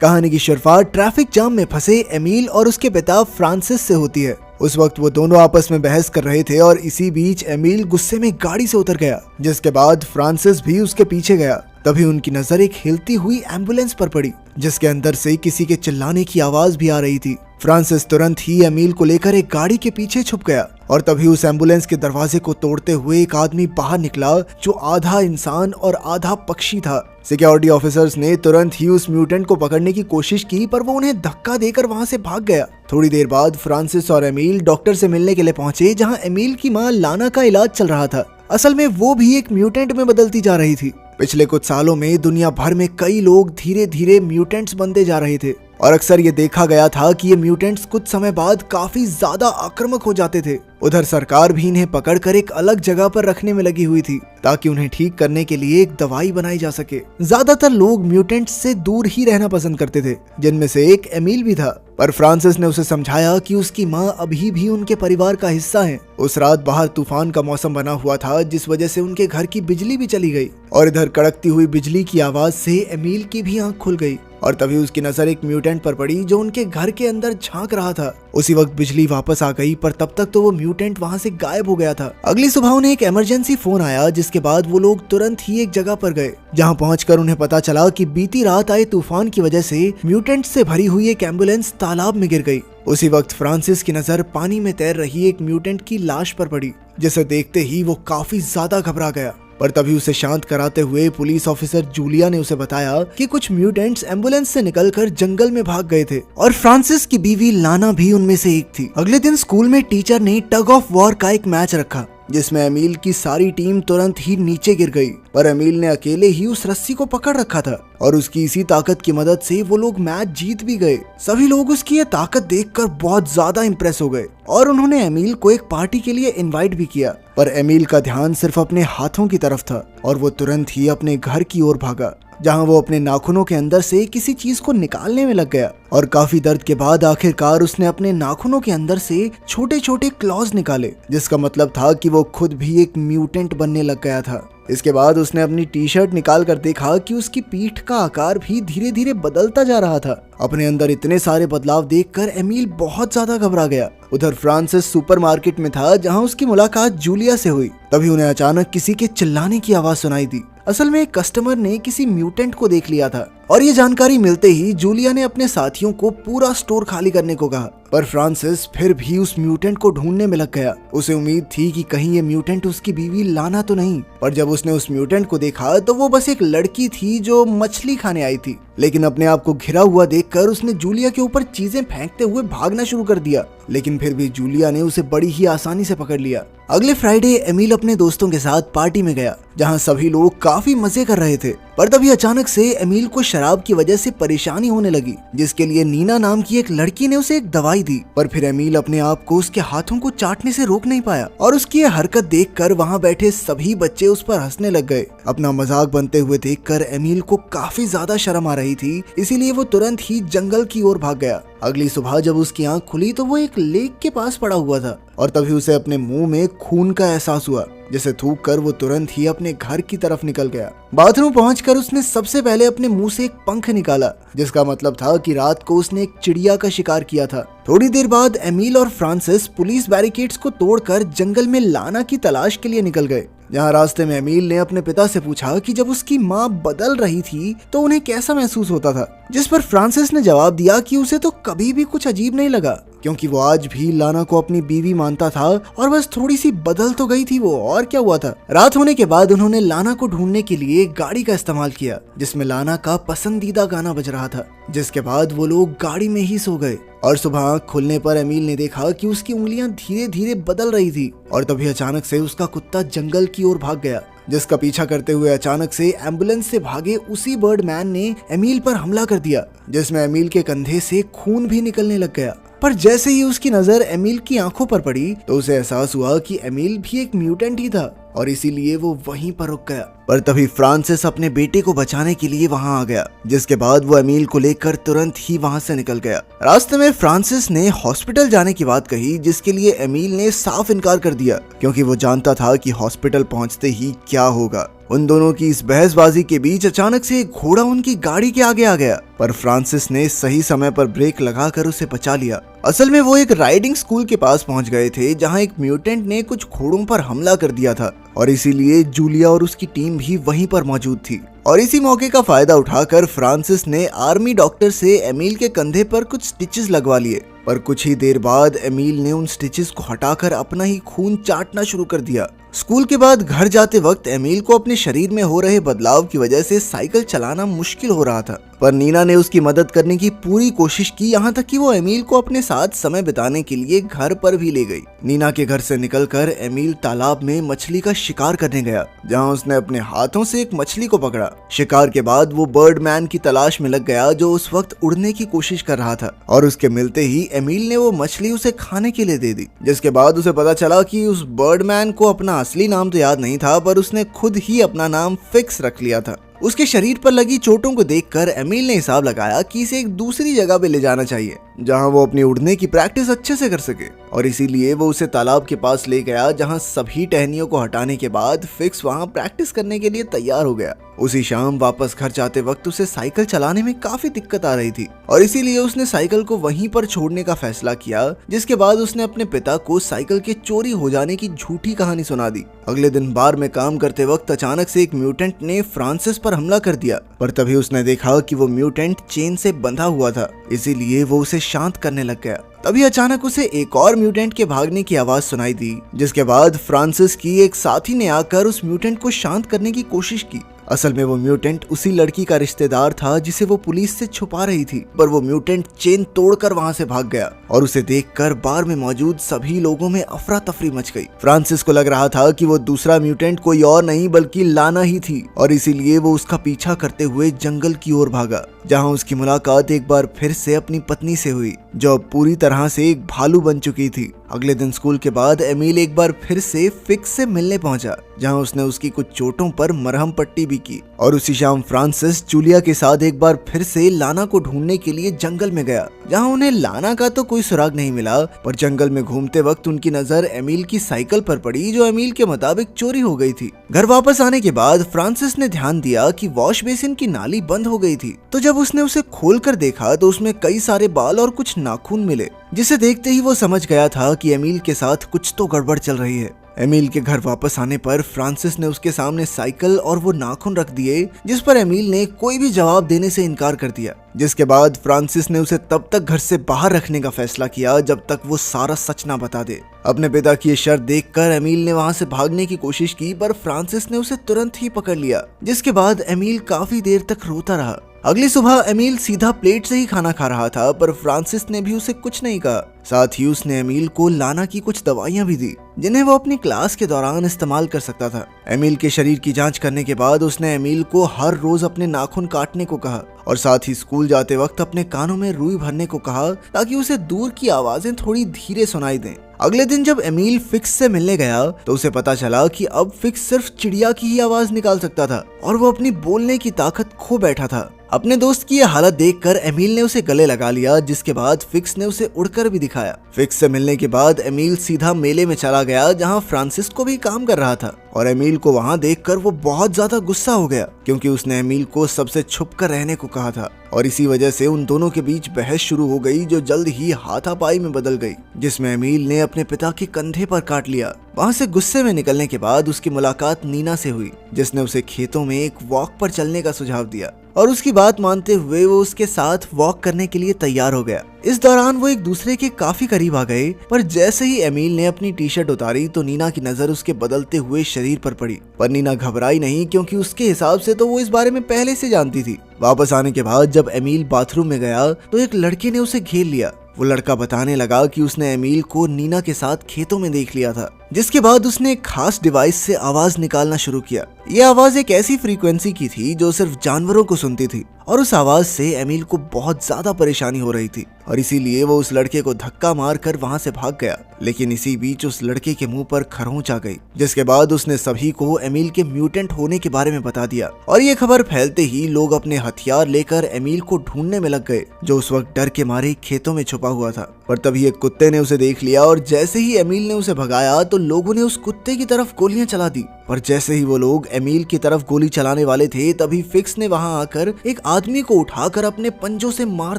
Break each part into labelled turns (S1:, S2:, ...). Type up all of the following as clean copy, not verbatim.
S1: कहानी की शुरुआत ट्रैफिक जाम में फंसे एमिल और उसके पिता फ्रांसिस से होती है। उस वक्त वो दोनों आपस में बहस कर रहे थे और इसी बीच एमिल गुस्से में गाड़ी से उतर गया, जिसके बाद फ्रांसिस भी उसके पीछे गया। तभी उनकी नजर एक हिलती हुई एम्बुलेंस पर पड़ी, जिसके अंदर से किसी के चिल्लाने की आवाज भी आ रही थी। फ्रांसिस तुरंत ही एमिल को लेकर एक गाड़ी के पीछे छुप गया और तभी उस एम्बुलेंस के दरवाजे को तोड़ते हुए एक आदमी बाहर निकला, जो आधा इंसान और आधा पक्षी था। सिक्योरिटी ऑफिसर्स ने तुरंत ही उस म्यूटेंट को पकड़ने की कोशिश की, पर वो उन्हें धक्का देकर वहां से भाग गया। थोड़ी देर बाद फ्रांसिस और एमिल डॉक्टर से मिलने के लिए पहुंचे, जहां एमिल की मां लाना का इलाज चल रहा था। असल में वो भी एक म्यूटेंट में बदलती जा रही थी। पिछले कुछ सालों में दुनिया भर में कई लोग धीरे धीरे म्यूटेंट्स बनते जा रहे थे और अक्सर ये देखा गया था कि ये म्यूटेंट्स कुछ समय बाद काफी ज्यादा आक्रामक हो जाते थे। उधर सरकार भी इन्हें पकड़कर एक अलग जगह पर रखने में लगी हुई थी, ताकि उन्हें ठीक करने के लिए एक दवाई बनाई जा सके। ज्यादातर लोग म्यूटेंट्स से दूर ही रहना पसंद करते थे, जिनमें से एक एमिल भी था। पर फ्रांसिस ने उसे समझाया कि उसकी माँ अभी भी उनके परिवार का हिस्सा है। उस रात बाहर तूफान का मौसम बना हुआ था, जिस वजह से उनके घर की बिजली भी चली गई और इधर कड़कती हुई बिजली की आवाज से एमिल की भी आंख खुल गई और तभी उसकी नजर एक म्यूटेंट पर पड़ी, जो उनके घर के अंदर झांक रहा था। उसी वक्त बिजली वापस आ गई, पर तब तक तो वो म्यूटेंट वहां से गायब हो गया था। अगली सुबह उन्हें एक इमरजेंसी फोन आया, जिसके बाद वो लोग तुरंत ही एक जगह पर गए, जहां पहुंचकर उन्हें पता चला कि बीती रात आए तूफान की वजह से म्यूटेंट से भरी हुई एक एम्बुलेंस तालाब में गिर गई। उसी वक्त फ्रांसिस की नजर पानी में तैर रही एक म्यूटेंट की लाश पर पड़ी, जिसे देखते ही वो काफी ज्यादा घबरा गया। पर तभी उसे शांत कराते हुए पुलिस ऑफिसर जूलिया ने उसे बताया कि कुछ म्यूटेंट्स एम्बुलेंस से निकलकर जंगल में भाग गए थे और फ्रांसिस की बीवी लाना भी उनमें से एक थी। अगले दिन स्कूल में टीचर ने टग ऑफ वॉर का एक मैच रखा, जिसमें एमिल की सारी टीम तुरंत ही नीचे गिर गई, पर एमिल ने अकेले ही उस रस्सी को पकड़ रखा था और उसकी इसी ताकत की मदद से वो लोग मैच जीत भी गए। सभी लोग उसकी ये ताकत देखकर बहुत ज्यादा इंप्रेस हो गए और उन्होंने एमिल को एक पार्टी के लिए इनवाइट भी किया। पर एमिल का ध्यान सिर्फ अपने हाथों की तरफ था और वो तुरंत ही अपने घर की ओर भागा, जहां वो अपने नाखूनों के अंदर से किसी चीज को निकालने में लग गया और काफी दर्द के बाद आखिरकार उसने अपने नाखूनों के अंदर से छोटे छोटे क्लॉज निकाले, जिसका मतलब था कि वो खुद भी एक म्यूटेंट बनने लग गया था। इसके बाद उसने अपनी टी शर्ट निकाल कर देखा कि उसकी पीठ का आकार भी धीरे धीरे बदलता जा रहा था। अपने अंदर इतने सारे बदलाव देखकर एमिल बहुत ज्यादा घबरा गया। उधर फ्रांसिस सुपरमार्केट में था, जहां उसकी मुलाकात जूलिया से हुई। तभी उन्हें अचानक किसी के चिल्लाने की आवाज सुनाई दी। असल में एक कस्टमर ने किसी म्यूटेंट को देख लिया था और ये जानकारी मिलते ही जूलिया ने अपने साथियों को पूरा स्टोर खाली करने को कहा। पर फ्रांसिस फिर भी उस म्यूटेंट को ढूंढने में लग गया। उसे उम्मीद थी कि कहीं ये म्यूटेंट उसकी बीवी लाना तो नहीं, पर जब उसने उस म्यूटेंट को देखा तो वो बस एक लड़की थी जो मछली खाने आई थी। लेकिन अपने आप को घिरा हुआ देखकर उसने जूलिया के ऊपर चीजें फेंकते हुए भागना शुरू कर दिया, लेकिन फिर भी जूलिया ने उसे बड़ी ही आसानी से पकड़ लिया। अगले फ्राइडे एमिल अपने दोस्तों के साथ पार्टी में गया, जहां सभी लोग काफी मजे कर रहे थे। पर तभी अचानक से एमिल को शराब की वजह से परेशानी होने लगी, जिसके लिए नीना नाम की एक लड़की ने उसे एक दवाई दी। पर फिर एमिल अपने आप को उसके हाथों को चाटने से रोक नहीं पाया और उसकी ये हरकत देखकर वहां बैठे सभी बच्चे उस पर हंसने लग गए। अपना मजाक बनते हुए देखकर एमिल को काफी ज्यादा शर्म आ रही थी, इसीलिए वो तुरंत ही जंगल की ओर भाग गया। अगली सुबह जब उसकी आंख खुली तो वो एक लेक के पास पड़ा हुआ था और तभी उसे अपने मुंह में खून का एहसास हुआ, जिसे थूक कर वो तुरंत ही अपने घर की तरफ निकल गया। बाथरूम पहुंचकर उसने सबसे पहले अपने मुंह से एक पंख निकाला, जिसका मतलब था कि रात को उसने एक चिड़िया का शिकार किया था। थोड़ी देर बाद एमिल और फ्रांसिस पुलिस बैरिकेड्स को तोड़कर जंगल में लाना की तलाश के लिए निकल गए, जहां रास्ते में एमिल ने अपने पिता से पूछा कि जब उसकी माँ बदल रही थी तो उन्हें कैसा महसूस होता था, जिस पर फ्रांसिस ने जवाब दिया कि उसे तो कभी भी कुछ अजीब नहीं लगा, क्योंकि वो आज भी लाना को अपनी बीवी मानता था और बस थोड़ी सी बदल तो गई थी वो, और क्या हुआ था। रात होने के बाद उन्होंने लाना को ढूंढने के लिए एक गाड़ी का इस्तेमाल किया, जिसमें लाना का पसंदीदा गाना बज रहा था। जिसके बाद वो लोग गाड़ी में ही सो गए और सुबह आँख खुलने पर एमिल ने देखा कि उसकी उंगलियां धीरे धीरे बदल रही थी और तभी अचानक से उसका कुत्ता जंगल की ओर भाग गया, जिसका पीछा करते हुए अचानक से एम्बुलेंस से भागे उसी बर्डमैन ने एमिल पर हमला कर दिया, जिसमें एमिल के कंधे से खून भी निकलने लग गया। पर जैसे ही उसकी नजर एमिल की आंखों पर पड़ी तो उसे एहसास हुआ कि एमिल भी एक म्यूटेंट ही था और इसीलिए वो वहीं पर रुक गया। पर तभी फ्रांसिस अपने बेटे को बचाने के लिए वहां आ गया, जिसके बाद वो एमिल को लेकर तुरंत ही वहां से निकल गया। रास्ते में फ्रांसिस ने हॉस्पिटल जाने की बात कही, जिसके लिए एमिल ने साफ इनकार कर दिया, क्योंकि वो जानता था कि हॉस्पिटल पहुंचते ही क्या होगा। उन दोनों की इस बहसबाजी के बीच अचानक से एक घोड़ा उनकी गाड़ी के आगे आ गया, पर फ्रांसिस ने सही समय पर ब्रेक लगाकर उसे बचा लिया। असल में वो एक राइडिंग स्कूल के पास पहुंच गए थे, जहां एक म्यूटेंट ने कुछ घोड़ों पर हमला कर दिया था और इसीलिए जूलिया और उसकी टीम भी वहीं पर मौजूद थी। और इसी मौके का फायदा उठाकर फ्रांसिस ने आर्मी डॉक्टर से एमिल के कंधे पर कुछ स्टिचेस लगवा लिए, पर कुछ ही देर बाद एमिल ने उन स्टिचेस को हटाकर अपना ही खून चाटना शुरू कर दिया। स्कूल के बाद घर जाते वक्त एमिल को अपने शरीर में हो रहे बदलाव की वजह से साइकिल चलाना मुश्किल हो रहा था, पर नीना ने उसकी मदद करने की पूरी कोशिश की, यहाँ तक कि वो एमिल को अपने साथ समय बिताने के लिए घर पर भी ले गई। नीना के घर से निकलकर एमिल तालाब में मछली का शिकार करने गया, जहाँ उसने अपने हाथों से एक मछली को पकड़ा। शिकार के बाद वो बर्डमैन की तलाश में लग गया, जो उस वक्त उड़ने की कोशिश कर रहा था, और उसके मिलते ही एमिल ने वो मछली उसे खाने के लिए दे दी। जिसके बाद उसे पता चला कि उस बर्डमैन को अपना असली नाम तो याद नहीं था, पर उसने खुद ही अपना नाम फिक्स रख लिया था। उसके शरीर पर लगी चोटों को देखकर एमिल ने हिसाब लगाया कि इसे एक दूसरी जगह पे ले जाना चाहिए, जहां वो अपनी उड़ने की प्रैक्टिस अच्छे से कर सके, और इसीलिए वो उसे तालाब के पास ले गया, जहां सभी टहनियों को हटाने के बाद फिक्स वहां प्रैक्टिस करने के लिए तैयार हो गया। उसी शाम वापस घर जाते वक्त उसे साइकिल चलाने में काफी दिक्कत आ रही थी, और इसीलिए उसने साइकिल को वहीं पर छोड़ने का फैसला किया, जिसके बाद उसने अपने पिता को साइकिल के चोरी हो जाने की झूठी कहानी सुना दी। अगले दिन बार में काम करते वक्त अचानक से एक म्यूटेंट ने फ्रांसिस पर हमला कर दिया, पर तभी उसने देखा कि वो म्यूटेंट चेन से बंधा हुआ था, इसीलिए वो उसे शांत करने लग गया। तभी अचानक उसे एक और म्यूटेंट के भागने की आवाज सुनाई दी, जिसके बाद फ्रांसिस की एक साथी ने आकर उस म्यूटेंट को शांत करने की कोशिश की। असल में वो म्यूटेंट उसी लड़की का रिश्तेदार था जिसे वो पुलिस से छुपा रही थी, पर वो म्यूटेंट चेन तोड़कर वहां से भाग गया, और उसे देखकर बार में मौजूद सभी लोगों में अफरा तफरी मच गई। फ्रांसिस को लग रहा था कि वो दूसरा म्यूटेंट कोई और नहीं बल्कि लाना ही थी, और इसीलिए वो उसका पीछा करते हुए जंगल की ओर भागा, जहां उसकी मुलाकात एक बार फिर से अपनी पत्नी से हुई, जो अब पूरी तरह से एक भालू बन चुकी थी। अगले दिन स्कूल के बाद एमिल एक बार फिर से फिक्स से मिलने पहुंचा, जहां उसने उसकी कुछ चोटों पर मरहम पट्टी भी की, और उसी शाम फ्रांसिस जूलिया के साथ एक बार फिर से लाना को ढूंढने के लिए जंगल में गया, जहां उन्हें लाना का तो कोई सुराग नहीं मिला, पर जंगल में घूमते वक्त उनकी नजर एमिल की साइकिल पर पड़ी, जो एमिल के मुताबिक चोरी हो गई थी। घर वापस आने के बाद फ्रांसिस ने ध्यान दिया कि वॉश बेसिन की नाली बंद हो गई थी, तो जब उसने उसे खोलकर देखा तो उसमें कई सारे बाल और कुछ नाखून मिले, जिसे देखते ही वो समझ गया था कि एमिल के साथ कुछ तो गड़बड़ चल रही है। एमिल के घर वापस आने पर फ्रांसिस ने उसके सामने साइकिल और वो नाखून रख दिए, जिस पर एमिल ने कोई भी जवाब देने से इनकार कर दिया। जिसके बाद फ्रांसिस ने उसे तब तक घर से बाहर रखने का फैसला किया जब तक वो सारा सच ना बता दे। अपने पिता की ये शर्त देखकर एमिल ने वहां से भागने की कोशिश की, पर फ्रांसिस ने उसे तुरंत ही पकड़ लिया, जिसके बाद एमिल काफी देर तक रोता रहा। अगली सुबह एमिल सीधा प्लेट से ही खाना खा रहा था, पर फ्रांसिस ने भी उसे कुछ नहीं कहा। साथ ही उसने एमिल को लाना की कुछ दवाइयां भी दी, जिन्हें वो अपनी क्लास के दौरान इस्तेमाल कर सकता था। एमिल के शरीर की जांच करने के बाद उसने एमिल को हर रोज अपने नाखून काटने को कहा, और साथ ही स्कूल जाते वक्त अपने कानों में रुई भरने को कहा, ताकि उसे दूर की आवाजें थोड़ी धीरे सुनाई दें। अगले दिन जब एमिल फिक्स से मिलने गया तो उसे पता चला कि अब फिक्स सिर्फ चिड़िया की ही आवाज निकाल सकता था, और वो अपनी बोलने की ताकत खो बैठा था। अपने दोस्त की यह हालत देखकर एमिल ने उसे गले लगा लिया, जिसके बाद फिक्स ने उसे उड़कर भी दिखाया। फिक्स से मिलने के बाद एमिल सीधा मेले में चला गया, जहां फ्रांसिस को भी काम कर रहा था, और एमिल को वहां देखकर वो बहुत ज्यादा गुस्सा हो गया, क्योंकि उसने एमिल को सबसे छुप कर रहने को कहा था, और इसी वजह से उन दोनों के बीच बहस शुरू हो गई, जो जल्द ही हाथापाई में बदल गई, जिसमें एमिल ने अपने पिता के कंधे पर काट लिया। वहां से गुस्से में निकलने के बाद उसकी मुलाकात नीना से हुई, जिसने उसे खेतों में एक वॉक पर चलने का सुझाव दिया, और उसकी बात मानते हुए वो उसके साथ वॉक करने के लिए तैयार हो गया। इस दौरान वो एक दूसरे के काफी करीब आ गए, पर जैसे ही एमिल ने अपनी टी शर्ट उतारी तो नीना की नजर उसके बदलते हुए शरीर पर पड़ी, पर नीना घबराई नहीं, क्योंकि उसके हिसाब से तो वो इस बारे में पहले से जानती थी। वापस आने के बाद जब एमिल बाथरूम में गया तो एक लड़के ने उसे घेर लिया। वो लड़का बताने लगा कि उसने एमिल को नीना के साथ खेतों में देख लिया था, जिसके बाद उसने एक खास डिवाइस से आवाज निकालना शुरू किया। ये आवाज एक ऐसी फ्रीक्वेंसी की थी जो सिर्फ जानवरों को सुनती थी और उस आवाज से एमिल को बहुत ज्यादा परेशानी हो रही थी और इसीलिए वो उस लड़के को धक्का मारकर वहां से भाग गया। लेकिन इसी बीच उस लड़के के मुंह पर खरोंच आ गई, जिसके बाद उसने सभी को एमिल के म्यूटेंट होने के बारे में बता दिया और ये खबर फैलते ही लोग अपने हथियार लेकर एमिल को ढूंढने में लग गए, जो उस वक्त डर के मारे खेतों में छुपा हुआ था। पर तभी एक कुत्ते ने उसे देख लिया और जैसे ही एमिल ने उसे भगाया तो लोगों ने उस कुत्ते की तरफ गोलियां चला दी। पर जैसे ही वो लोग एमिल की तरफ गोली चलाने वाले थे तभी फिक्स ने वहां आकर एक आदमी को उठाकर अपने पंजों से मार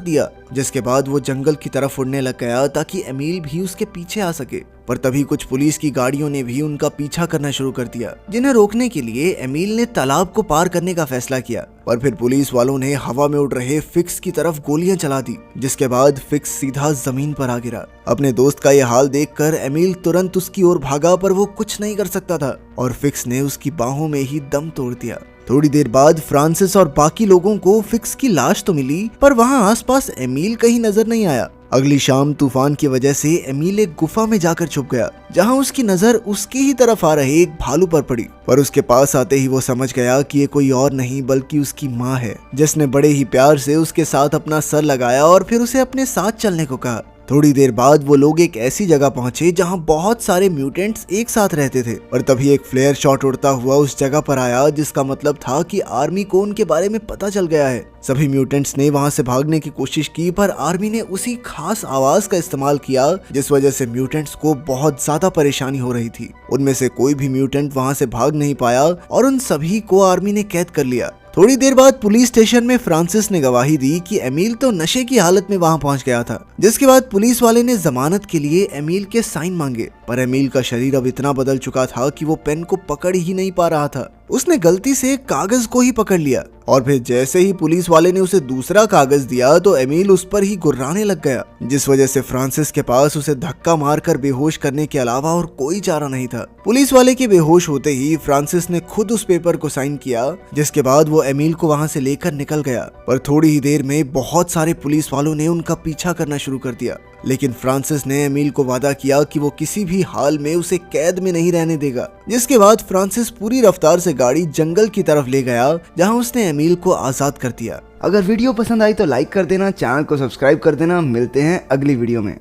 S1: दिया, जिसके बाद वो जंगल की तरफ उड़ने लग गया ताकि एमिल भी उसके पीछे आ सके। पर तभी कुछ पुलिस की गाड़ियों ने भी उनका पीछा करना शुरू कर दिया, जिन्हें रोकने के लिए एमिल ने तालाब को पार करने का फैसला किया। पर फिर पुलिस वालों ने हवा में उड़ रहे फिक्स की तरफ गोलियां चला दी, जिसके बाद फिक्स सीधा जमीन पर आ गिरा। अपने दोस्त का यह हाल देखकर एमिल तुरंत उसकी ओर भागा, पर वो कुछ नहीं कर सकता था और फिक्स ने उसकी बाहों में ही दम तोड़ दिया। थोड़ी देर बाद फ्रांसिस और बाकी लोगों को फिक्स की लाश तो मिली, पर वहां आसपास एमिल कहीं नजर नहीं आया। अगली शाम तूफान की वजह से एमिल एक गुफा में जाकर छुप गया, जहां उसकी नजर उसकी ही तरफ आ रहे एक भालू पर पड़ी। पर उसके पास आते ही वो समझ गया कि ये कोई और नहीं बल्कि उसकी माँ है, जिसने बड़े ही प्यार से उसके साथ अपना सर लगाया और फिर उसे अपने साथ चलने को कहा। थोड़ी देर बाद वो लोग एक ऐसी जगह पहुंचे जहां बहुत सारे म्यूटेंट्स एक साथ रहते थे और तभी एक फ्लेयर शॉट उड़ता हुआ उस जगह पर आया, जिसका मतलब था कि आर्मी को उनके बारे में पता चल गया है। सभी म्यूटेंट्स ने वहां से भागने की कोशिश की, पर आर्मी ने उसी खास आवाज का इस्तेमाल किया जिस वजह से म्यूटेंट्स को बहुत ज्यादा परेशानी हो रही थी। उनमें से कोई भी म्यूटेंट वहां से भाग नहीं पाया और उन सभी को आर्मी ने कैद कर लिया। थोड़ी देर बाद पुलिस स्टेशन में फ्रांसिस ने गवाही दी कि एमिल तो नशे की हालत में वहां पहुंच गया था, जिसके बाद पुलिस वाले ने जमानत के लिए एमिल के साइन मांगे। पर एमिल का शरीर अब इतना बदल चुका था कि वो पेन को पकड़ ही नहीं पा रहा था। उसने गलती से कागज को ही पकड़ लिया और फिर जैसे ही पुलिस वाले ने उसे दूसरा कागज दिया तो एमिल उस पर ही गुर्राने लग गया, जिस वजह से फ्रांसिस के पास उसे धक्का मारकर बेहोश करने के अलावा और कोई चारा नहीं था। पुलिस वाले के बेहोश होते ही फ्रांसिस ने खुद उस पेपर को साइन किया, जिसके बाद वो एमिल को वहां से लेकर निकल गया। पर थोड़ी ही देर में बहुत सारे पुलिस वालों ने उनका पीछा करना शुरू कर दिया, लेकिन फ्रांसिस ने एमिल को वादा किया कि वो किसी भी हाल में उसे कैद में नहीं रहने देगा। जिसके बाद फ्रांसिस पूरी रफ्तार से गाड़ी जंगल की तरफ ले गया, जहां उसने एमिल को आजाद कर दिया। अगर वीडियो पसंद आई तो लाइक कर देना, चैनल को सब्सक्राइब कर देना। मिलते हैं अगली वीडियो में।